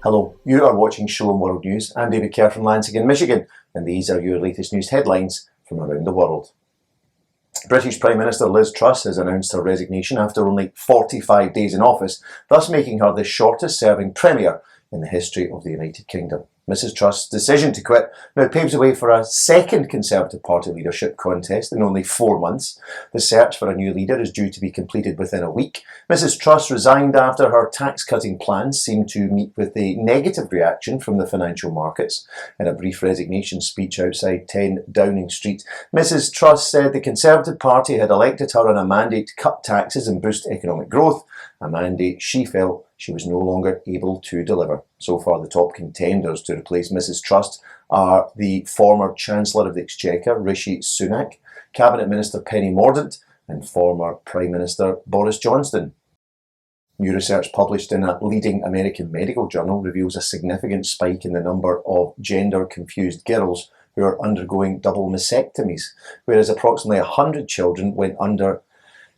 Hello, you are watching Shalom World News. I'm David Kerr from Lansing, Michigan, and these are your latest news headlines from around the world. British Prime Minister Liz Truss has announced her resignation after only 45 days in office, thus making her the shortest serving Premier in the history of the United Kingdom. Mrs Truss' decision to quit now paves the way for a second Conservative Party leadership contest in only 4 months. The search for a new leader is due to be completed within a week. Mrs Truss resigned after her tax-cutting plans seemed to meet with a negative reaction from the financial markets. In a brief resignation speech outside 10 Downing Street, Mrs Truss said the Conservative Party had elected her on a mandate to cut taxes and boost economic growth, a mandate she felt she was no longer able to deliver. So far, the top contenders to replace Mrs Truss are the former Chancellor of the Exchequer, Rishi Sunak, Cabinet Minister Penny Mordaunt, and former Prime Minister Boris Johnson. New research published in a leading American medical journal reveals a significant spike in the number of gender-confused girls who are undergoing double mastectomies, whereas approximately 100 children went under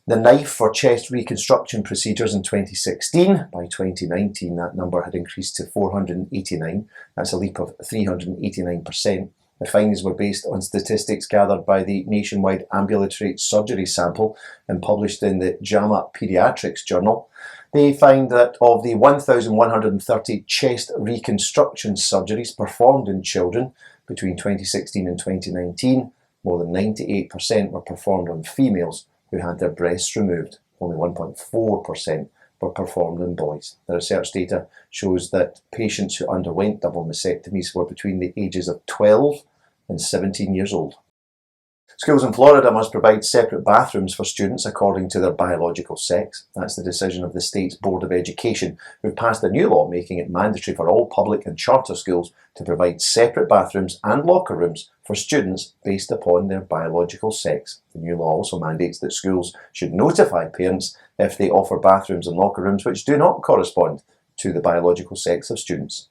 the knife for chest reconstruction procedures in 2016. By 2019, that number had increased to 489. That's a leap of 389%. The findings were based on statistics gathered by the nationwide ambulatory surgery sample and published in the JAMA Pediatrics Journal. They find that of the 1,130 chest reconstruction surgeries performed in children between 2016 and 2019, more than 98% were performed on females who had their breasts removed. Only 1.4% were performed in boys. The research data shows that patients who underwent double mastectomies were between the ages of 12 and 17 years old. Schools in Florida must provide separate bathrooms for students according to their biological sex. That's the decision of the state's Board of Education, who passed a new law making it mandatory for all public and charter schools to provide separate bathrooms and locker rooms for students based upon their biological sex. The new law also mandates that schools should notify parents if they offer bathrooms and locker rooms which do not correspond to the biological sex of students.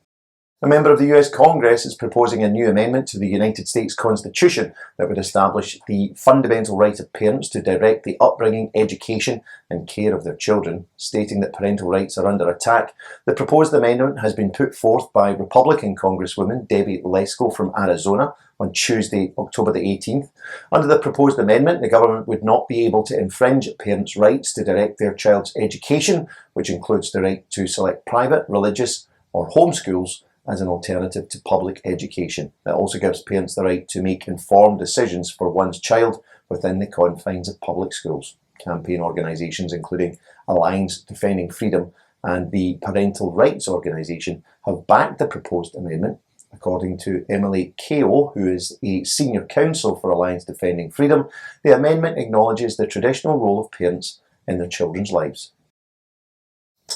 A member of the US Congress is proposing a new amendment to the United States Constitution that would establish the fundamental right of parents to direct the upbringing, education and care of their children, stating that parental rights are under attack. The proposed amendment has been put forth by Republican Congresswoman Debbie Lesko from Arizona on Tuesday, October the 18th. Under the proposed amendment, the government would not be able to infringe parents' rights to direct their child's education, which includes the right to select private, religious or home schools as an alternative to public education. It also gives parents the right to make informed decisions for one's child within the confines of public schools. Campaign organisations including Alliance Defending Freedom and the Parental Rights Organisation have backed the proposed amendment. According to Emily Kao, who is a senior counsel for Alliance Defending Freedom, the amendment acknowledges the traditional role of parents in their children's lives.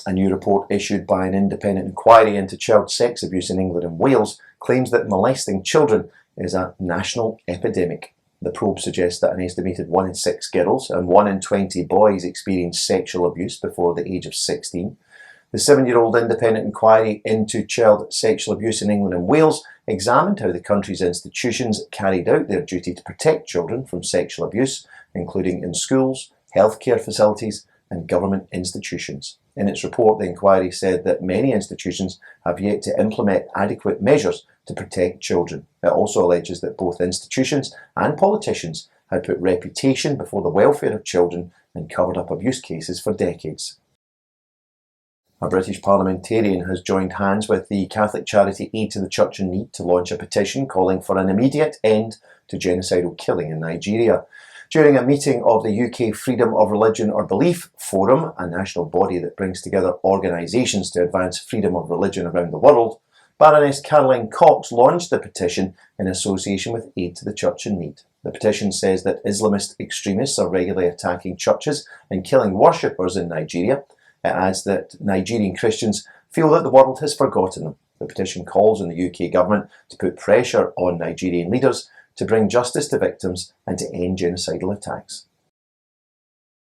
A new report issued by an independent inquiry into child sex abuse in England and Wales claims that molesting children is a national epidemic. The probe suggests that an estimated 1 in 6 girls and 1 in 20 boys experience sexual abuse before the age of 16. The 7-year-old independent inquiry into child sexual abuse in England and Wales examined how the country's institutions carried out their duty to protect children from sexual abuse, including in schools, healthcare facilities and government institutions. In its report, the inquiry said that many institutions have yet to implement adequate measures to protect children. It also alleges that both institutions and politicians had put reputation before the welfare of children and covered up abuse cases for decades. A British parliamentarian has joined hands with the Catholic charity Aid to the Church in Need to launch a petition calling for an immediate end to genocidal killing in Nigeria. During a meeting of the UK Freedom of Religion or Belief Forum, a national body that brings together organisations to advance freedom of religion around the world, Baroness Caroline Cox launched the petition in association with Aid to the Church in Need. The petition says that Islamist extremists are regularly attacking churches and killing worshippers in Nigeria. It adds that Nigerian Christians feel that the world has forgotten them. The petition calls on the UK government to put pressure on Nigerian leaders to bring justice to victims and to end genocidal attacks.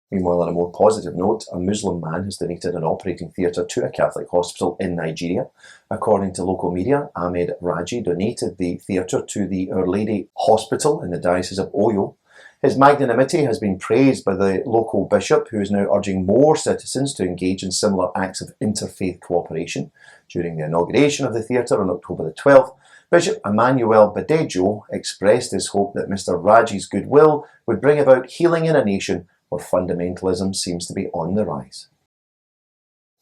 Meanwhile, on a more positive note, a Muslim man has donated an operating theatre to a Catholic hospital in Nigeria. According to local media, Ahmed Raji donated the theatre to the Our Lady Hospital in the Diocese of Oyo. His magnanimity has been praised by the local bishop, who is now urging more citizens to engage in similar acts of interfaith cooperation. During the inauguration of the theatre on October the 12th, Bishop Emmanuel Badejo expressed his hope that Mr. Raji's goodwill would bring about healing in a nation where fundamentalism seems to be on the rise.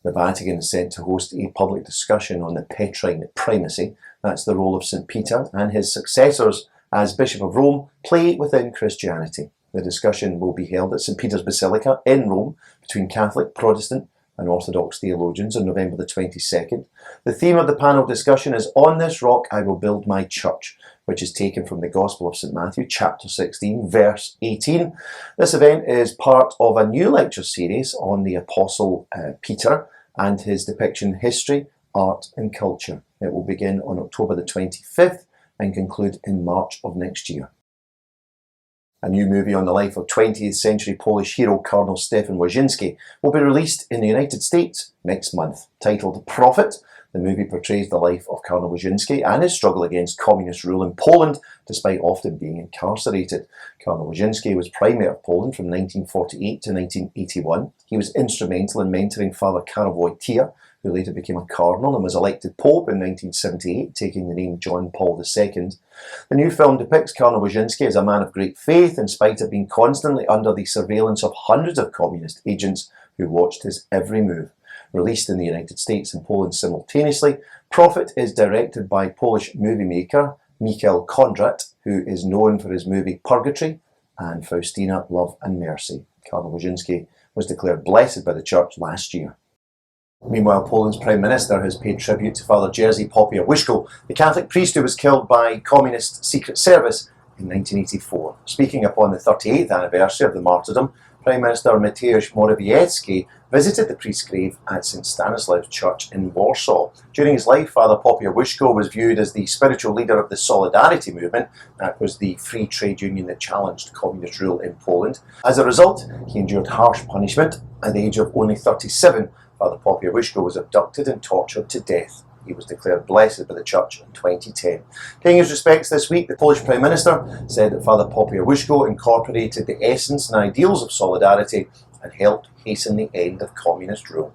The Vatican is set to host a public discussion on the Petrine primacy. That's the role of St. Peter and his successors as Bishop of Rome play within Christianity. The discussion will be held at St. Peter's Basilica in Rome between Catholic, Protestant and Orthodox theologians on November the 22nd. The theme of the panel discussion is "On this rock I will build my church," which is taken from the Gospel of St. Matthew, chapter 16, verse 18. This event is part of a new lecture series on the Apostle Peter and his depiction history, art and culture. It will begin on October the 25th and conclude in March of next year. A new movie on the life of 20th century Polish hero Cardinal Stefan Wyszyński will be released in the United States next month. Titled Prophet, the movie portrays the life of Cardinal Wyszyński and his struggle against communist rule in Poland, despite often being incarcerated. Cardinal Wyszyński was Primate of Poland from 1948 to 1981. He was instrumental in mentoring Father Karol Wojtyła, who later became a cardinal and was elected Pope in 1978, taking the name John Paul II. The new film depicts Cardinal Wyszyński as a man of great faith, in spite of being constantly under the surveillance of hundreds of communist agents who watched his every move. Released in the United States and Poland simultaneously, Prophet is directed by Polish movie maker Michał Kondrat, who is known for his movie Purgatory and Faustina, Love and Mercy. Cardinal Wyszyński was declared blessed by the Church last year. Meanwhile, Poland's Prime Minister has paid tribute to Father Jerzy Popiełuszko, the Catholic priest who was killed by Communist Secret Service in 1984. Speaking upon the 38th anniversary of the martyrdom, Prime Minister Mateusz Morawiecki visited the priest's grave at St. Stanislaus Church in Warsaw. During his life, Father Popiełuszko was viewed as the spiritual leader of the Solidarity movement. That was the free trade union that challenged communist rule in Poland. As a result, he endured harsh punishment. At the age of only 37, Father Popiełuszko was abducted and tortured to death. He was declared blessed by the Church in 2010. Paying his respects this week, the Polish Prime Minister said that Father Popiełuszko incorporated the essence and ideals of solidarity and helped hasten the end of communist rule.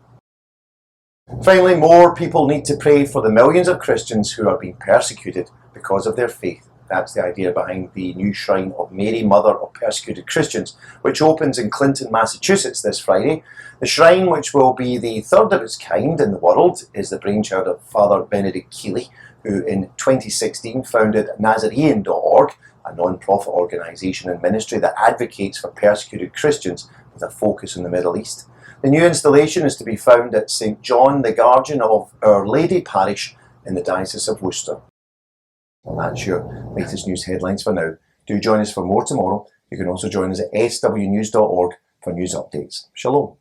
Finally, more people need to pray for the millions of Christians who are being persecuted because of their faith. That's the idea behind the new shrine of Mary, Mother of Persecuted Christians, which opens in Clinton, Massachusetts this Friday. The shrine, which will be the third of its kind in the world, is the brainchild of Father Benedict Keeley, who in 2016 founded Nazarene.org, a non-profit organisation and ministry that advocates for persecuted Christians with a focus in the Middle East. The new installation is to be found at St. John the Guardian of Our Lady Parish in the Diocese of Worcester. Well, that's your latest news headlines for now. Do join us for more tomorrow. You can also join us at swnews.org for news updates. Shalom.